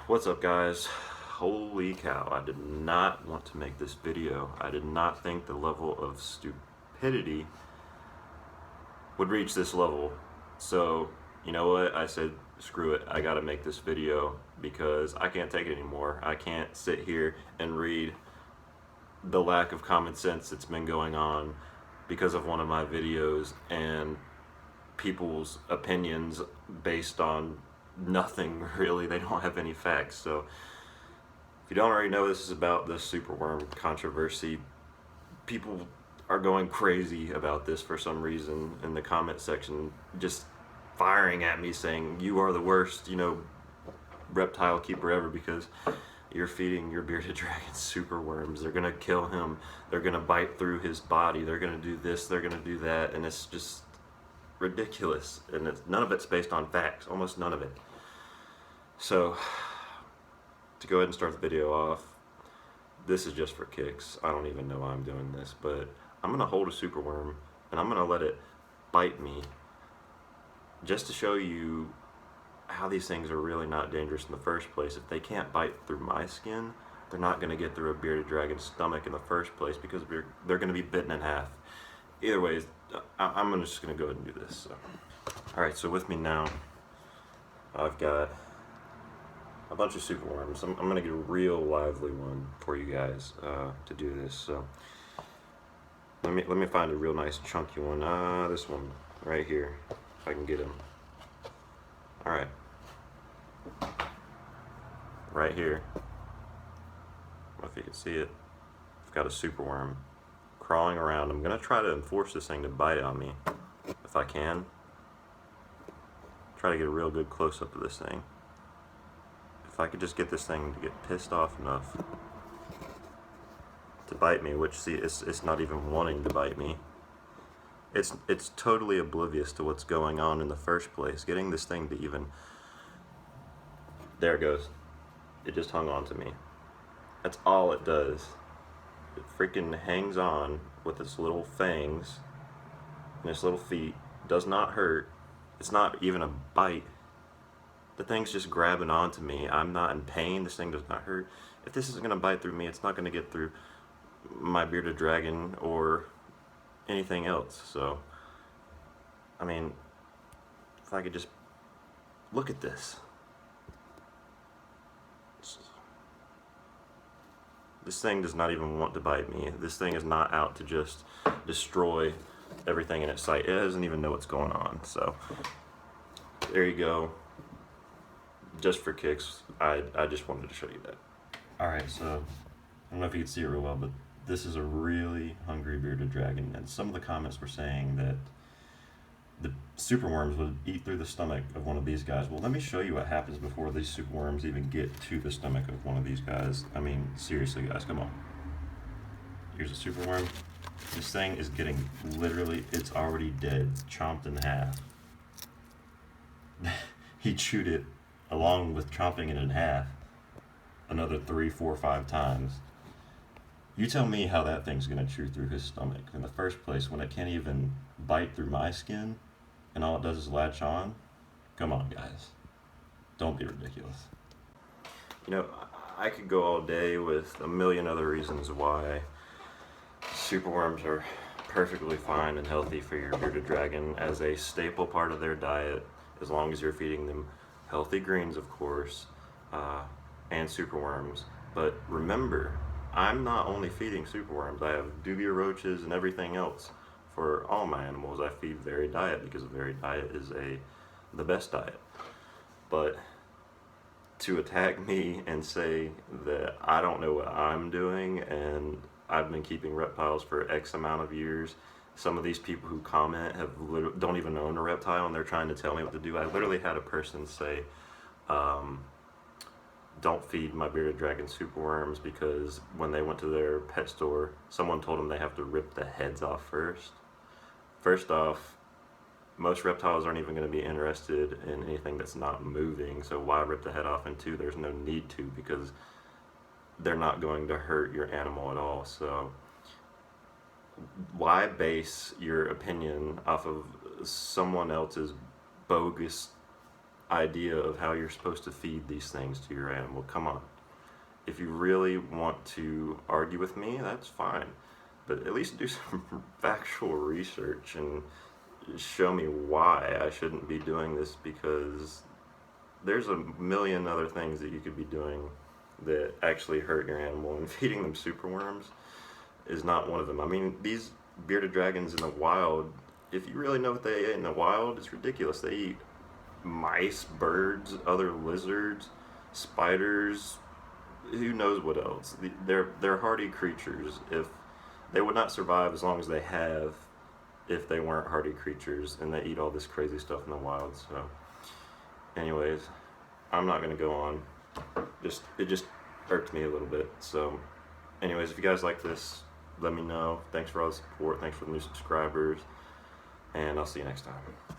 What's up, guys? Holy cow, I did not want to make this video. I did not think the level of stupidity would reach this level. So, you know what? I said, screw it. I gotta make this video because I can't take it anymore. I can't sit here and read the lack of common sense that's been going on because of one of my videos and people's opinions based on nothing really. They don't have any facts. So if you don't already know, this is about the Superworm controversy. People are going crazy about this for some reason in the comment section, just firing at me saying you are the worst, reptile keeper ever because you're feeding your bearded dragon superworms. They're gonna kill him, they're gonna bite through his body, they're gonna do this, they're gonna do that, and it's just ridiculous, and none of it's based on facts, almost none of it. So to go ahead and start the video off, this is just for kicks. I don't even know why I'm doing this, but I'm gonna hold a superworm and I'm gonna let it bite me just to show you how these things are really not dangerous in the first place. If they can't bite through my skin, they're not gonna get through a bearded dragon's stomach in the first place because they're gonna be bitten in half. Either way, I'm just gonna go ahead and do this. So. Alright, so with me now, I've got a bunch of superworms. I'm gonna get a real lively one for you guys to do this. So let me find a real nice chunky one. This one right here, if I can get him. All right, right here. I don't know if you can see it. I've got a superworm crawling around. I'm gonna try to force this thing to bite on me if I can. Try to get a real good close-up of this thing. If I could just get this thing to get pissed off enough to bite me, which, see, it's not even wanting to bite me. It's totally oblivious to what's going on in the first place. Getting this thing to even... There it goes. It just hung on to me. That's all it does. It freaking hangs on with its little fangs and its little feet. Does not hurt. It's not even a bite. The thing's just grabbing onto me. I'm not in pain. This thing does not hurt. If this isn't going to bite through me, it's not going to get through my bearded dragon or anything else. So, I mean, if I could just look at this. This thing does not even want to bite me. This thing is not out to just destroy everything in its sight. It doesn't even know what's going on. So, there you go. Just for kicks, I just wanted to show you that. Alright, so, I don't know if you can see it real well, but this is a really hungry bearded dragon, and some of the comments were saying that the superworms would eat through the stomach of one of these guys. Well, let me show you what happens before these superworms even get to the stomach of one of these guys. I mean, seriously, guys, come on. Here's a superworm. This thing is getting, literally, it's already dead, chomped in half. He chewed it along with chomping it in half another 3, 4, 5 times. You tell me how that thing's gonna chew through his stomach in the first place when it can't even bite through my skin and all it does is latch on. Come on, guys, don't be ridiculous. I could go all day with a million other reasons why superworms are perfectly fine and healthy for your bearded dragon as a staple part of their diet, as long as you're feeding them healthy greens, of course, and superworms. But remember, I'm not only feeding superworms. I have dubia roaches and everything else for all my animals. I feed varied diet because varied diet is the best diet. But to attack me and say that I don't know what I'm doing and I've been keeping reptiles for X amount of years. Some of these people who comment don't even own a reptile and they're trying to tell me what to do. I literally had a person say, don't feed my bearded dragon superworms because when they went to their pet store, someone told them they have to rip the heads off first. First off, most reptiles aren't even going to be interested in anything that's not moving, so why rip the head off? And two, there's no need to because they're not going to hurt your animal at all. So why base your opinion off of someone else's bogus idea of how you're supposed to feed these things to your animal. Come on. If you really want to argue with me, that's fine. But at least do some factual research and show me why I shouldn't be doing this, because there's a million other things that you could be doing that actually hurt your animal, and feeding them superworms is not one of them. I mean, these bearded dragons in the wild, if you really know what they ate in the wild, it's ridiculous. They eat mice, birds, other lizards, spiders, who knows what else. They're hardy creatures. If they would not survive as long as they have if they weren't hardy creatures, and they eat all this crazy stuff in the wild. So anyways, I'm not going to go on. It just irked me a little bit. So anyways, if you guys like this, let me know. Thanks for all the support. Thanks for the new subscribers. And I'll see you next time.